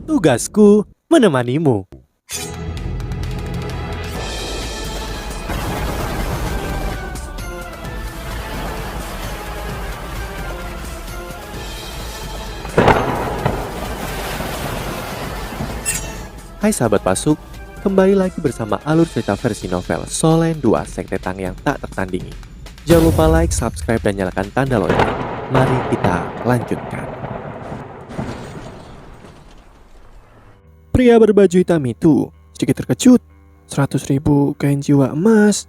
Tugasku menemanimu. Hai sahabat Pasuk, kembali lagi bersama alur cerita versi novel Solen 2 Sekte Tang yang tak tertandingi. Jangan lupa like, subscribe, dan nyalakan tanda lonceng. Mari kita lanjutkan. Pria berbaju hitam itu sedikit terkejut. 100.000 kain jiwa emas.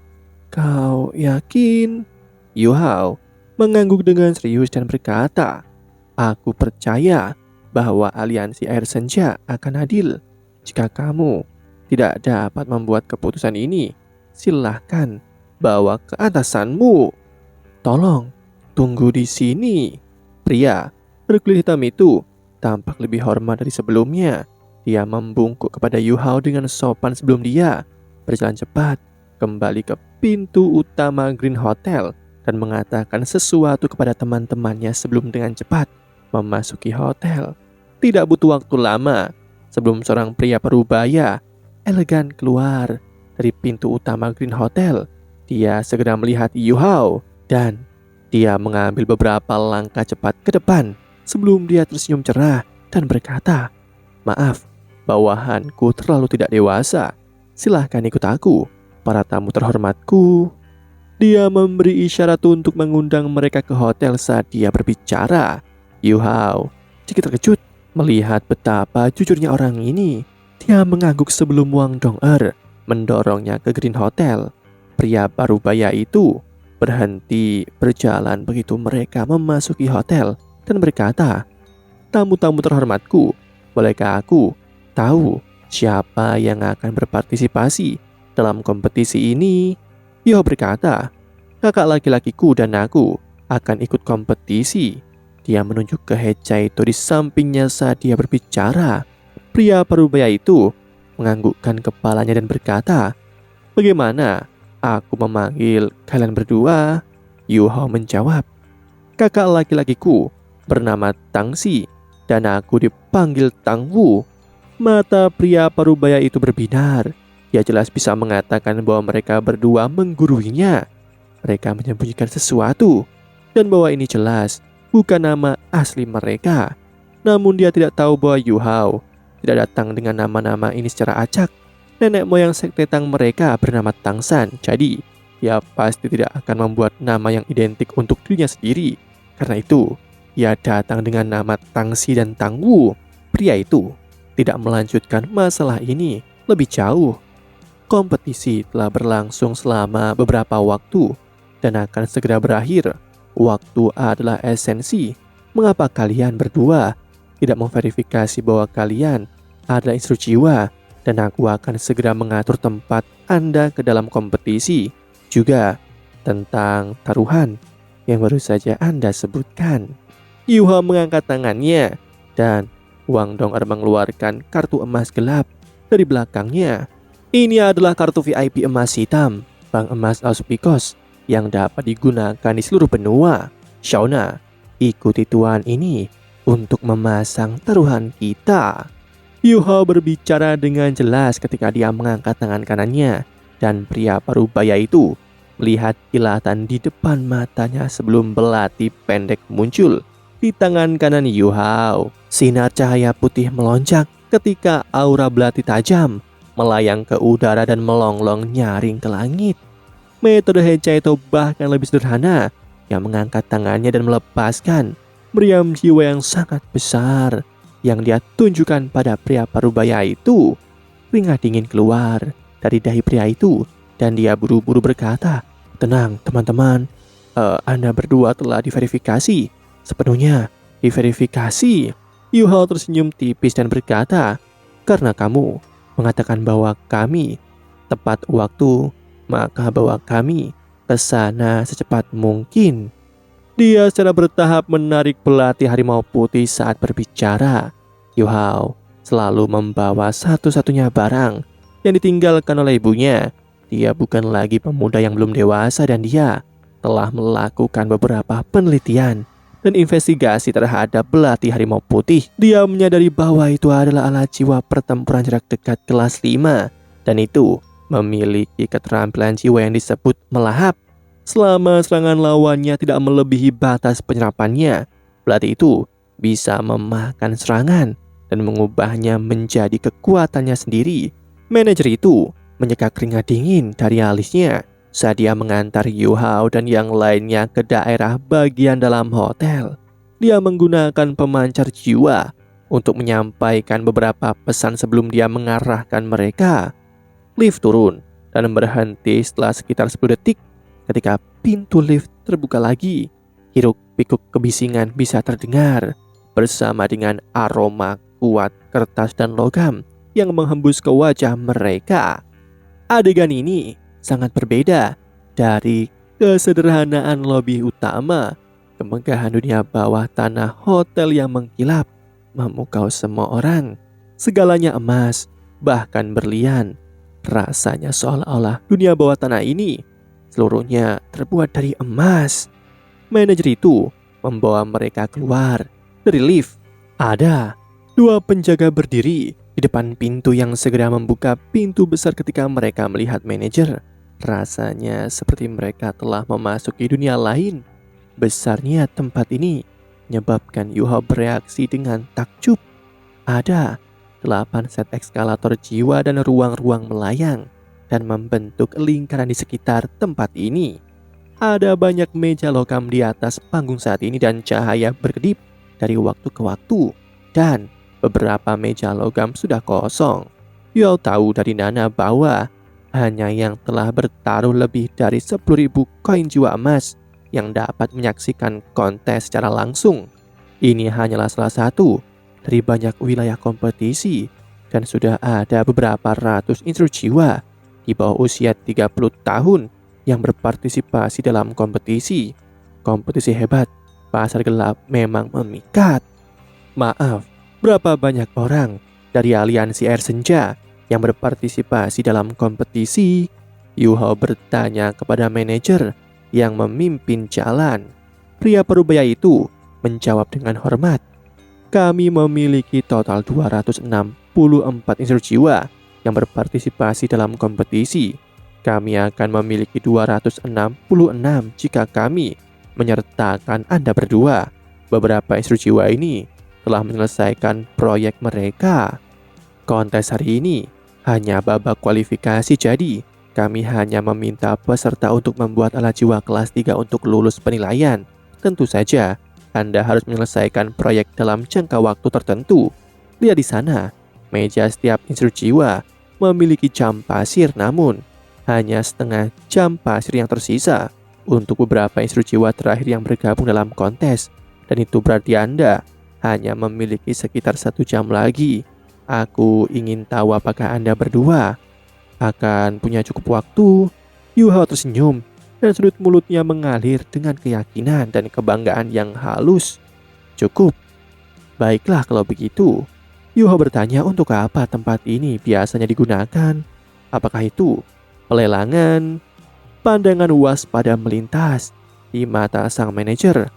Kau yakin? Yu Hao mengangguk dengan serius dan berkata, aku percaya bahwa aliansi air senja akan adil. Jika kamu tidak dapat membuat keputusan ini, silahkan bawa ke atasanmu. Tolong tunggu di sini. Pria berkulit hitam itu tampak lebih hormat dari sebelumnya. Dia membungkuk kepada Yu Hao dengan sopan sebelum dia berjalan cepat kembali ke pintu utama Green Hotel dan mengatakan sesuatu kepada teman-temannya sebelum dengan cepat memasuki hotel. Tidak butuh waktu lama sebelum seorang pria parubaya elegan keluar dari pintu utama Green Hotel. Dia segera melihat Yu Hao dan dia mengambil beberapa langkah cepat ke depan sebelum dia tersenyum cerah dan berkata, maaf, bawahanku terlalu tidak dewasa. Silahkan ikut aku, para tamu terhormatku. Dia memberi isyarat untuk mengundang mereka ke hotel saat dia berbicara. Yu Hao sedikit terkejut melihat betapa jujurnya orang ini. Dia mengangguk sebelum Wang Dong-er mendorongnya ke Green Hotel. Pria parubaya itu berhenti berjalan begitu mereka memasuki hotel dan berkata, tamu-tamu terhormatku, bolehkah aku tahu siapa yang akan berpartisipasi dalam kompetisi ini? Yo berkata, kakak laki-lakiku dan aku akan ikut kompetisi. Dia menunjuk ke Hechaito di sampingnya saat dia berbicara. Pria parubaya itu menganggukkan kepalanya dan berkata, bagaimana aku memanggil kalian berdua? Yu Hao menjawab, kakak laki-lakiku bernama Tang Xi dan aku dipanggil Tang Wu. Mata pria parubaya itu berbinar. Dia jelas bisa mengatakan bahwa mereka berdua mengguruinya. Mereka menyembunyikan sesuatu dan bahwa ini jelas bukan nama asli mereka. Namun dia tidak tahu bahwa Yu Hao tidak datang dengan nama-nama ini secara acak. Nenek moyang sekte Tang mereka bernama Tang San. Jadi dia pasti tidak akan membuat nama yang identik untuk dirinya sendiri. Karena itu dia datang dengan nama Tang Xi dan Tang Wu. Pria itu tidak melanjutkan masalah ini lebih jauh. Kompetisi telah berlangsung selama beberapa waktu dan akan segera berakhir. Waktu adalah esensi. Mengapa kalian berdua tidak memverifikasi bahwa kalian adalah instru jiwa dan aku akan segera mengatur tempat Anda ke dalam kompetisi. Juga tentang taruhan yang baru saja Anda sebutkan. Yu Hao mengangkat tangannya dan Wang Dong-er mengeluarkan kartu emas gelap dari belakangnya. Ini adalah kartu VIP emas hitam Bank Emas Auspicos yang dapat digunakan di seluruh benua. Shauna, ikuti tuan ini untuk memasang taruhan kita. Yu Hao berbicara dengan jelas ketika dia mengangkat tangan kanannya dan pria parubaya itu melihat kilatan di depan matanya sebelum belati pendek muncul di tangan kanan Yu Hao. Sinar cahaya putih melonjak ketika aura belati tajam melayang ke udara dan melonglong nyaring ke langit. Metode Hechaito bahkan lebih sederhana, yang mengangkat tangannya dan melepaskan meriam jiwa yang sangat besar yang dia tunjukkan pada pria parubaya itu. Keringat dingin keluar dari dahi pria itu dan dia buru-buru berkata, tenang teman-teman, Anda berdua telah diverifikasi, sepenuhnya diverifikasi. Yu Hao tersenyum tipis dan berkata, karena kamu mengatakan bahwa kami tepat waktu, maka bawa kami ke sana secepat mungkin. Dia secara bertahap menarik belati harimau putih saat berbicara. Yu Hao selalu membawa satu-satunya barang yang ditinggalkan oleh ibunya. Dia bukan lagi pemuda yang belum dewasa dan dia telah melakukan beberapa penelitian dan investigasi terhadap pelatih harimau putih. Dia menyadari bahwa itu adalah alat jiwa pertempuran jarak dekat kelas 5 dan itu memiliki keterampilan jiwa yang disebut melahap. Selama serangan lawannya tidak melebihi batas penyerapannya, pelatih itu bisa memakan serangan dan mengubahnya menjadi kekuatannya sendiri. Manajer itu menyeka keringat dingin dari alisnya saat dia mengantar Yu Hao dan yang lainnya ke daerah bagian dalam hotel. Dia menggunakan pemancar jiwa untuk menyampaikan beberapa pesan sebelum dia mengarahkan mereka. Lift turun dan berhenti setelah sekitar 10 detik. Ketika pintu lift terbuka lagi, hiruk-pikuk kebisingan bisa terdengar bersama dengan aroma kuat kertas dan logam yang menghembus ke wajah mereka. Adegan ini sangat berbeda dari kesederhanaan lobi utama. Kemegahan dunia bawah tanah hotel yang mengkilap memukau semua orang. Segalanya emas, bahkan berlian. Rasanya seolah-olah dunia bawah tanah ini seluruhnya terbuat dari emas. Manajer itu membawa mereka keluar dari lift. Ada 2 penjaga berdiri di depan pintu yang segera membuka pintu besar ketika mereka melihat manajer. Rasanya seperti mereka telah memasuki dunia lain. Besarnya tempat ini menyebabkan Yu Hao bereaksi dengan takjub. Ada 8 set eskalator jiwa dan ruang-ruang melayang dan membentuk lingkaran di sekitar tempat ini. Ada banyak meja logam di atas panggung saat ini dan cahaya berkedip dari waktu ke waktu. Dan beberapa meja logam sudah kosong. Yu Hao tahu dari Nana bahwa hanya yang telah bertaruh lebih dari 10.000 koin jiwa emas yang dapat menyaksikan kontes secara langsung. Ini hanyalah salah satu dari banyak wilayah kompetisi dan sudah ada beberapa ratus instruktur jiwa di bawah usia 30 tahun yang berpartisipasi dalam kompetisi. Kompetisi hebat, pasar gelap memang memikat. Maaf, berapa banyak orang dari aliansi Air Senja yang berpartisipasi dalam kompetisi? Yu Hao bertanya kepada manajer yang memimpin jalan. Pria parubaya itu menjawab dengan hormat. Kami memiliki total 264 instruktur jiwa yang berpartisipasi dalam kompetisi. Kami akan memiliki 266 jika kami menyertakan Anda berdua. Beberapa instruktur jiwa ini telah menyelesaikan proyek mereka. Kontes hari ini hanya babak kualifikasi, jadi kami hanya meminta peserta untuk membuat alat jiwa kelas 3 untuk lulus penilaian. Tentu saja Anda harus menyelesaikan proyek dalam jangka waktu tertentu. Lihat di sana, meja setiap instruktur jiwa memiliki jam pasir, namun hanya setengah jam pasir yang tersisa untuk beberapa instruktur jiwa terakhir yang bergabung dalam kontes. Dan itu berarti Anda hanya memiliki sekitar 1 jam lagi. Aku ingin tahu apakah Anda berdua akan punya cukup waktu. Yu Hao tersenyum dan sudut mulutnya mengalir dengan keyakinan dan kebanggaan yang halus. Cukup. Baiklah kalau begitu. Yu Hao bertanya untuk apa tempat ini biasanya digunakan. Apakah itu pelelangan? Pandangan waspada melintas di mata sang manajer.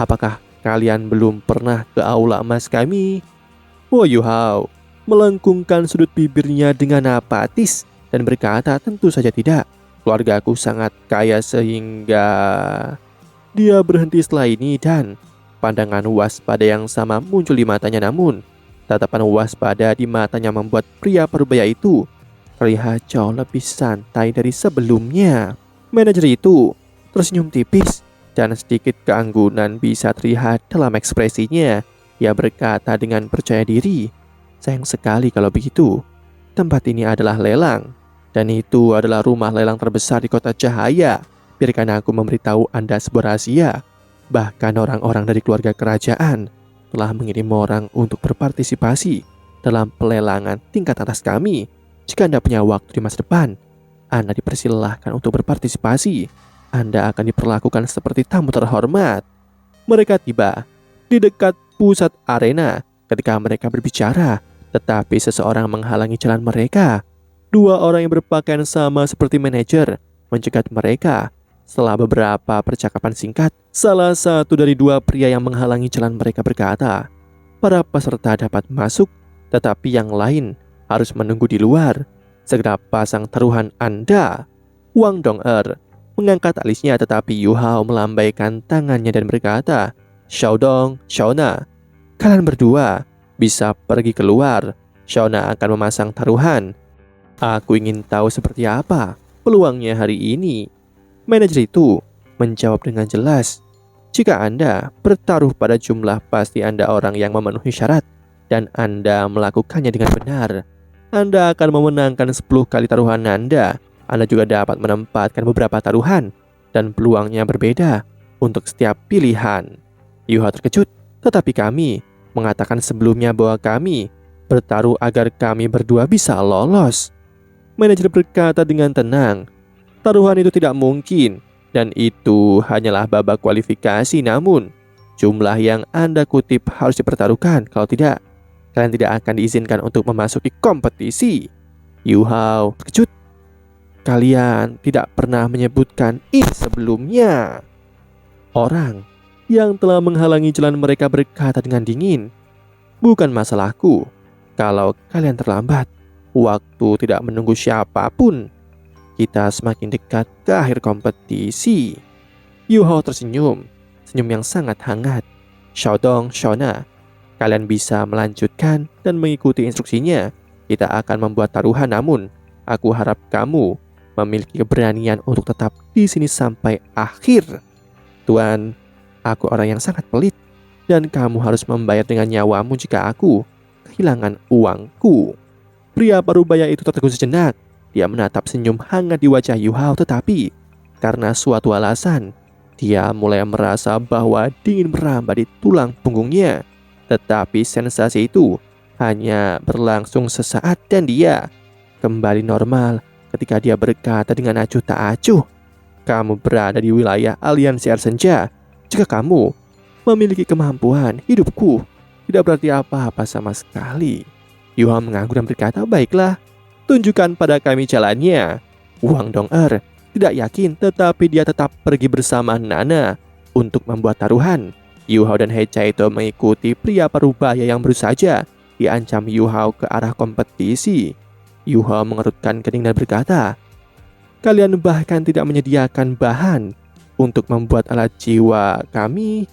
Apakah kalian belum pernah ke aula emas kami? Yu Hao melengkungkan sudut bibirnya dengan apatis dan berkata, tentu saja tidak. Keluargaku sangat kaya sehingga... Dia berhenti setelah ini dan pandangan waspada yang sama muncul di matanya, namun tatapan waspada di matanya membuat pria parubaya itu terlihat jauh lebih santai dari sebelumnya. Manajer itu tersenyum tipis dan sedikit keanggunan bisa terlihat dalam ekspresinya. Ia berkata dengan percaya diri, sayang sekali kalau begitu. Tempat ini adalah lelang, dan itu adalah rumah lelang terbesar di kota Cahaya. Biarkan aku memberitahu Anda sebuah rahasia. Bahkan orang-orang dari keluarga kerajaan telah mengirim orang untuk berpartisipasi dalam pelelangan tingkat atas kami. Jika Anda punya waktu di masa depan, Anda dipersilahkan untuk berpartisipasi. Anda akan diperlakukan seperti tamu terhormat. Mereka tiba di dekat pusat arena ketika mereka berbicara, tetapi seseorang menghalangi jalan mereka. 2 orang yang berpakaian sama seperti manajer mencegat mereka. Setelah beberapa percakapan singkat, salah satu dari dua pria yang menghalangi jalan mereka berkata, para peserta dapat masuk, tetapi yang lain harus menunggu di luar. Segera pasang taruhan Anda. Wang Dong-er mengangkat alisnya, tetapi Yu Hao melambaikan tangannya dan berkata, Xiaodong, Xiaona, kalian berdua bisa pergi keluar. Xiaona akan memasang taruhan. Aku ingin tahu seperti apa peluangnya hari ini. Manajer itu menjawab dengan jelas, jika Anda bertaruh pada jumlah pasti Anda orang yang memenuhi syarat dan Anda melakukannya dengan benar, Anda akan memenangkan 10 kali taruhan Anda. Anda juga dapat menempatkan beberapa taruhan dan peluangnya berbeda untuk setiap pilihan. Yu Hao terkejut, tetapi kami mengatakan sebelumnya bahwa kami bertaruh agar kami berdua bisa lolos. Manajer berkata dengan tenang, taruhan itu tidak mungkin dan itu hanyalah babak kualifikasi, namun jumlah yang Anda kutip harus dipertaruhkan, kalau tidak kalian tidak akan diizinkan untuk memasuki kompetisi. Yu Hao terkejut. Kalian tidak pernah menyebutkan ini sebelumnya. Orang yang telah menghalangi jalan mereka berkata dengan dingin, bukan masalahku kalau kalian terlambat. Waktu tidak menunggu siapapun. Kita semakin dekat ke akhir kompetisi. Yu Hao tersenyum, senyum yang sangat hangat. Xiaodong, Xiaona, kalian bisa melanjutkan dan mengikuti instruksinya. Kita akan membuat taruhan, namun aku harap kamu memiliki keberanian untuk tetap di sini sampai akhir. Tuan, aku orang yang sangat pelit dan kamu harus membayar dengan nyawamu jika aku kehilangan uangku. Pria parubaya itu tertegun sejenak. Dia menatap senyum hangat di wajah Yu Hao, tetapi karena suatu alasan, dia mulai merasa bahwa dingin merambah di tulang punggungnya. Tetapi sensasi itu hanya berlangsung sesaat dan dia kembali normal ketika dia berkata dengan acuh tak acuh, kamu berada di wilayah aliansi air senja. Jika kamu memiliki kemampuan, hidupku tidak berarti apa-apa sama sekali. Yu Hao mengangguk dan berkata, baiklah, tunjukkan pada kami jalannya. Wang Dong-er tidak yakin, tetapi dia tetap pergi bersama Nana untuk membuat taruhan. Yu Hao dan He Chaito mengikuti pria parubaya yang baru saja diancam Yu Hao ke arah kompetisi. Yu Hao mengerutkan kening dan berkata, kalian bahkan tidak menyediakan bahan untuk membuat alat jiwa kami.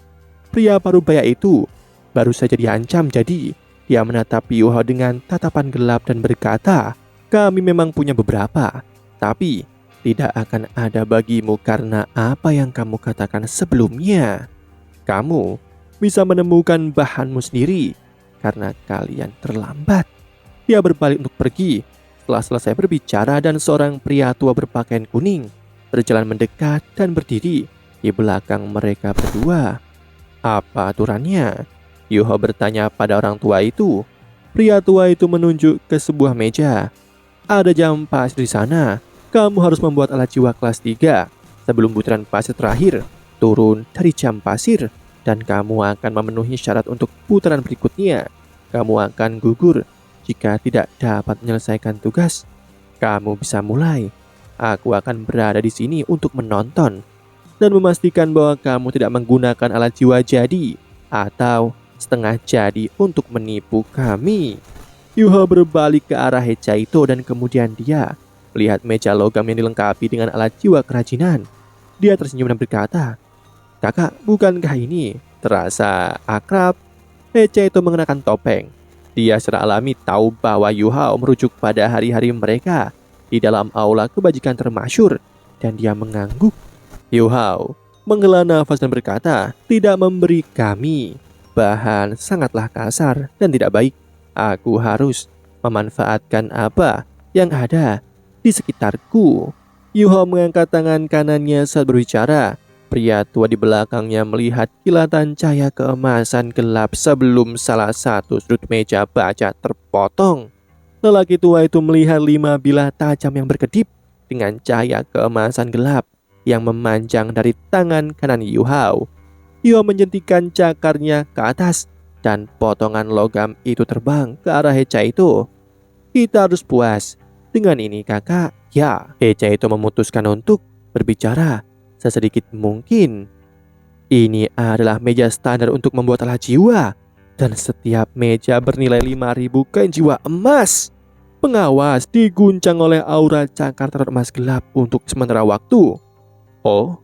Pria parubaya itu baru saja diancam, jadi dia menatap Yu Hao dengan tatapan gelap dan berkata, kami memang punya beberapa, tapi tidak akan ada bagimu karena apa yang kamu katakan sebelumnya. Kamu bisa menemukan bahanmu sendiri karena kalian terlambat. Dia berbalik untuk pergi. Setelah selesai berbicara dan seorang pria tua berpakaian kuning berjalan mendekat dan berdiri di belakang mereka berdua. Apa aturannya? Yu Hao bertanya pada orang tua itu. Pria tua itu menunjuk ke sebuah meja. Ada jam pasir di sana. Kamu harus membuat alat jiwa kelas 3 sebelum butiran pasir terakhir turun dari jam pasir dan kamu akan memenuhi syarat untuk putaran berikutnya. Kamu akan gugur jika tidak dapat menyelesaikan tugas. Kamu bisa mulai. Aku akan berada di sini untuk menonton dan memastikan bahwa kamu tidak menggunakan alat jiwa jadi atau setengah jadi untuk menipu kami. Yu Hao berbalik ke arah He Chaito dan kemudian dia melihat meja logam yang dilengkapi dengan alat jiwa kerajinan. Dia tersenyum dan berkata, kakak, bukankah ini terasa akrab? He Chaito mengenakan topeng. Dia secara alami tahu bahwa Yu Hao merujuk pada hari-hari mereka di dalam aula kebajikan termasyur dan dia mengangguk. Yu Hao menghela nafas dan berkata, tidak memberi kami bahan sangatlah kasar dan tidak baik. Aku harus memanfaatkan apa yang ada di sekitarku. Yu Hao mengangkat tangan kanannya saat berbicara. Pria tua di belakangnya melihat kilatan cahaya keemasan gelap sebelum salah satu sudut meja baja terpotong. Lelaki tua itu melihat 5 bilah tajam yang berkedip dengan cahaya keemasan gelap yang memanjang dari tangan kanan Yu Hao. Yu Hao menjentikan cakarnya ke atas dan potongan logam itu terbang ke arah He Chaito. Kita harus puas dengan ini kakak. Ya, He Chaito memutuskan untuk berbicara sesedikit mungkin. Ini adalah meja standar untuk membuat alat jiwa, dan setiap meja bernilai 5.000 koin jiwa emas. Pengawas diguncang oleh aura cakar teror emas gelap untuk sementara waktu. Oh,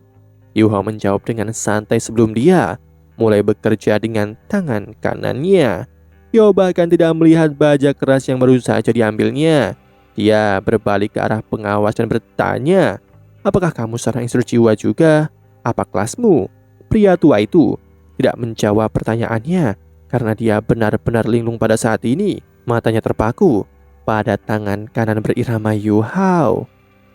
Yuhao menjawab dengan santai sebelum dia mulai bekerja dengan tangan kanannya. Yo bahkan tidak melihat baja keras yang baru saja diambilnya. Dia berbalik ke arah pengawas dan bertanya, "Apakah kamu seorang instruktur jiwa juga? Apa kelasmu?" Pria tua itu tidak menjawab pertanyaannya karena dia benar-benar linglung pada saat ini. Matanya terpaku pada tangan kanan berirama Yuhao.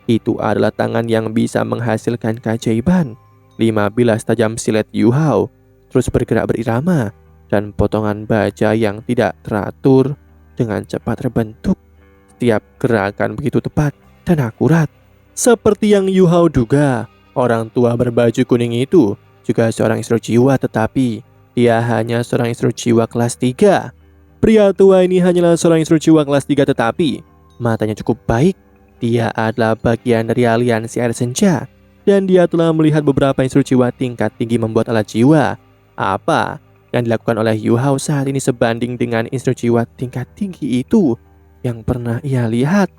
Itu adalah tangan yang bisa menghasilkan keajaiban. 15 tajam silet Yuhao terus bergerak berirama, dan potongan baja yang tidak teratur dengan cepat terbentuk. Setiap gerakan begitu tepat dan akurat. Seperti yang Yuhao duga, orang tua berbaju kuning itu juga seorang instruktur jiwa, tetapi dia hanya seorang instruktur jiwa kelas 3. Pria tua ini hanyalah seorang instruktur jiwa kelas 3, tetapi matanya cukup baik. Dia adalah bagian dari aliansi air senja, dan dia telah melihat beberapa instruktur jiwa tingkat tinggi membuat alat jiwa. Apa yang dilakukan oleh Yuhao saat ini sebanding dengan instruktur jiwa tingkat tinggi itu yang pernah ia lihat.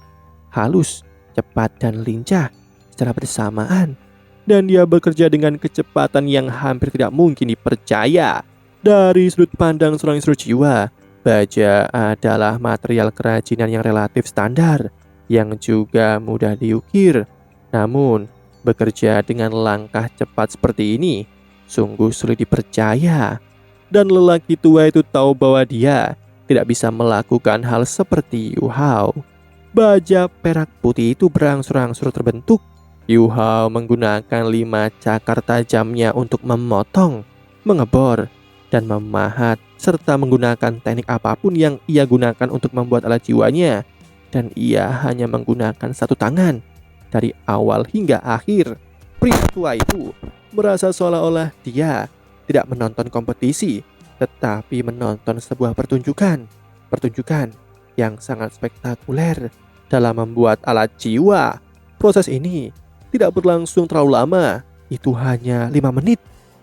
Halus, cepat, dan lincah secara bersamaan. Dan dia bekerja dengan kecepatan yang hampir tidak mungkin dipercaya. Dari sudut pandang seorang instruktur jiwa, baja adalah material kerajinan yang relatif standar, yang juga mudah diukir. Namun, bekerja dengan langkah cepat seperti ini sungguh sulit dipercaya. Dan lelaki tua itu tahu bahwa dia tidak bisa melakukan hal seperti Yuhao. Baja perak putih itu berangsur-angsur terbentuk. Yuhao menggunakan 5 cakar tajamnya untuk memotong, mengebor, dan memahat, serta menggunakan teknik apapun yang ia gunakan untuk membuat alat jiwanya. Dan ia hanya menggunakan satu tangan dari awal hingga akhir. Pria tua itu merasa seolah-olah dia tidak menonton kompetisi, tetapi menonton sebuah pertunjukan yang sangat spektakuler dalam membuat alat jiwa. Proses ini tidak berlangsung terlalu lama, itu hanya 5 menit,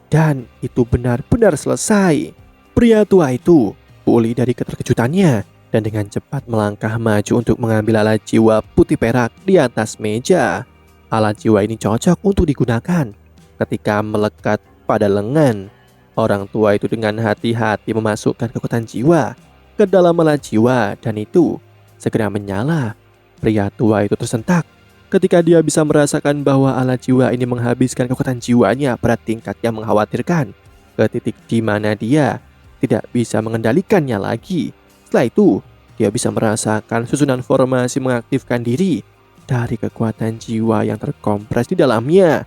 dan itu benar-benar selesai. Pria tua itu pulih dari keterkejutannya dan dengan cepat melangkah maju untuk mengambil alat jiwa putih perak di atas meja. Alat jiwa ini cocok untuk digunakan ketika melekat pada lengan. Orang tua itu dengan hati-hati memasukkan kekuatan jiwa ke dalam alat jiwa, dan itu segera menyala. Pria tua itu tersentak ketika dia bisa merasakan bahwa alat jiwa ini menghabiskan kekuatan jiwanya pada tingkat yang mengkhawatirkan, ke titik di mana dia tidak bisa mengendalikannya lagi. Setelah itu, dia bisa merasakan susunan formasi mengaktifkan diri dari kekuatan jiwa yang terkompres di dalamnya.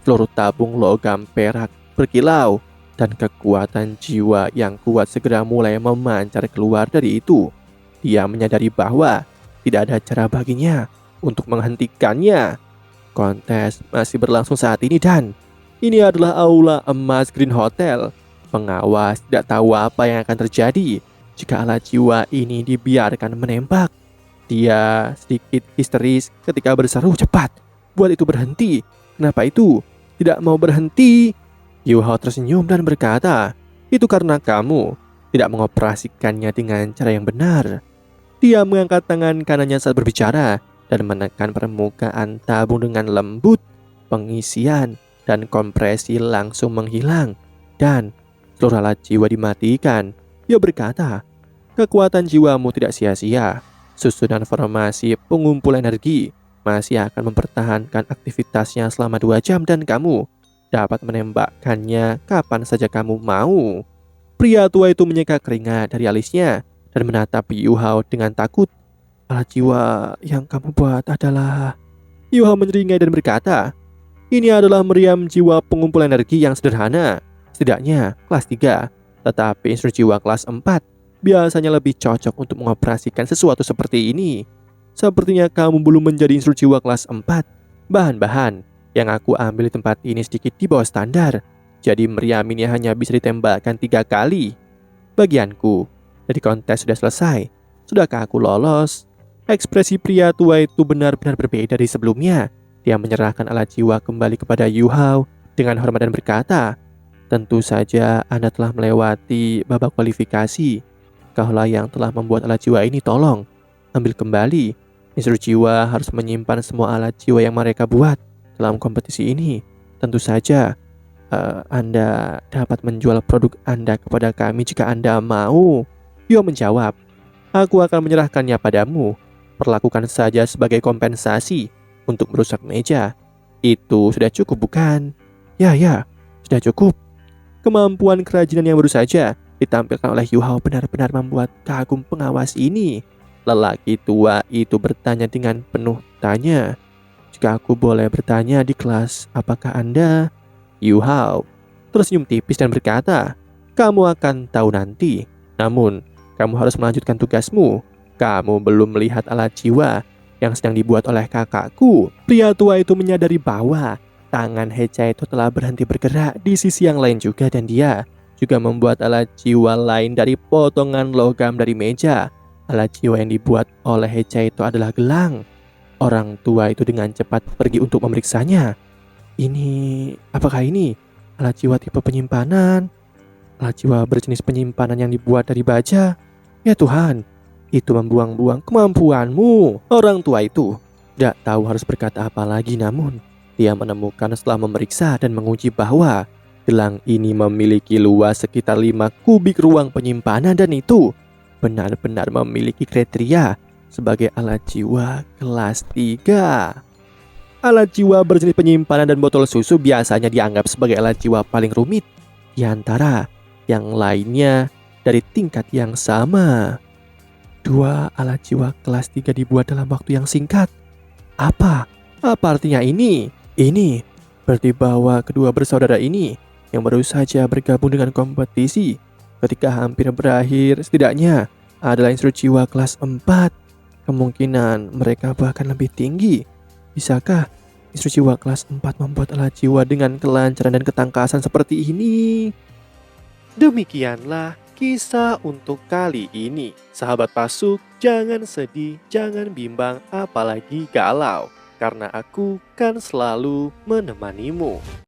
Seluruh tabung logam perak berkilau, dan kekuatan jiwa yang kuat segera mulai memancar keluar dari itu. Dia menyadari bahwa tidak ada cara baginya untuk menghentikannya. Kontes masih berlangsung saat ini, dan ini adalah aula emas Green Hotel. Pengawas tidak tahu apa yang akan terjadi jika alat jiwa ini dibiarkan menembak. Dia sedikit histeris ketika berseru, "Cepat, buat itu berhenti. Kenapa itu tidak mau berhenti?" Yuhao tersenyum dan berkata, "Itu karena kamu tidak mengoperasikannya dengan cara yang benar." Dia mengangkat tangan kanannya saat berbicara dan menekan permukaan tabung dengan lembut. Pengisian dan kompresi langsung menghilang, dan seluruh alat jiwa dimatikan. Dia berkata, "Kekuatan jiwamu tidak sia-sia. Susunan formasi pengumpul energi masih akan mempertahankan aktivitasnya selama 2 jam, dan kamu dapat menembakkannya kapan saja kamu mau." Pria tua itu menyeka keringat dari alisnya dan menatap Yuhao dengan takut. "Alat jiwa yang kamu buat adalah..." Yuhao menyeringai dan berkata, "Ini adalah meriam jiwa pengumpul energi yang sederhana, setidaknya kelas 3, tetapi instruktur jiwa kelas 4 biasanya lebih cocok untuk mengoperasikan sesuatu seperti ini. Sepertinya kamu belum menjadi instruktur jiwa kelas 4. Bahan-bahan yang aku ambil di tempat ini sedikit di bawah standar, jadi meriam ini hanya bisa ditembakkan 3 kali. Bagianku dari kontes sudah selesai. Sudahkah aku lolos?" Ekspresi pria tua itu benar-benar berbeda dari sebelumnya. Dia menyerahkan alat jiwa kembali kepada Yu Hao dengan hormat dan berkata, "Tentu saja Anda telah melewati babak kualifikasi. Kaulah yang telah membuat alat jiwa ini, tolong ambil kembali. Instruktur jiwa harus menyimpan semua alat jiwa yang mereka buat dalam kompetisi ini. Tentu saja Anda dapat menjual produk Anda kepada kami jika Anda mau." Yo menjawab, "Aku akan menyerahkannya padamu. Perlakukan saja sebagai kompensasi untuk merusak meja. Itu sudah cukup bukan?" "Ya, ya, sudah cukup." Kemampuan kerajinan yang baru saja ditampilkan oleh Yu Hao benar-benar membuat kagum pengawas ini. Lelaki tua itu bertanya dengan penuh tanya, "Jika aku boleh bertanya di kelas, apakah Anda?" Yu Hao tersenyum tipis dan berkata, "Kamu akan tahu nanti. Namun, kamu harus melanjutkan tugasmu. Kamu belum melihat alat jiwa yang sedang dibuat oleh kakakku." Pria tua itu menyadari bahwa tangan Hecha itu telah berhenti bergerak di sisi yang lain juga, dan dia juga membuat alat jiwa lain dari potongan logam dari meja. Alat jiwa yang dibuat oleh Hecha itu adalah gelang. Orang tua itu dengan cepat pergi untuk memeriksanya. Apakah ini alat jiwa tipe penyimpanan? Alat jiwa berjenis penyimpanan yang dibuat dari baja? Ya Tuhan, itu membuang-buang kemampuanmu. Orang tua itu tidak tahu harus berkata apa lagi, namun dia menemukan setelah memeriksa dan menguji bahwa gelang ini memiliki luas sekitar 5 kubik ruang penyimpanan, dan itu benar-benar memiliki kriteria sebagai alat jiwa kelas 3. Alat jiwa berjenis penyimpanan dan botol susu biasanya dianggap sebagai alat jiwa paling rumit di antara yang lainnya dari tingkat yang sama. 2 alat jiwa kelas 3 dibuat dalam waktu yang singkat. Apa artinya ini? Ini berarti bahwa kedua bersaudara ini yang baru saja bergabung dengan kompetisi ketika hampir berakhir setidaknya adalah instruktur jiwa kelas 4. Kemungkinan mereka bahkan lebih tinggi. Bisakah instruktur jiwa kelas 4 membuat alat jiwa dengan kelancaran dan ketangkasan seperti ini? Demikianlah kisah untuk kali ini. Sahabat Pasuk, jangan sedih, jangan bimbang, apalagi galau, karena aku kan selalu menemanimu.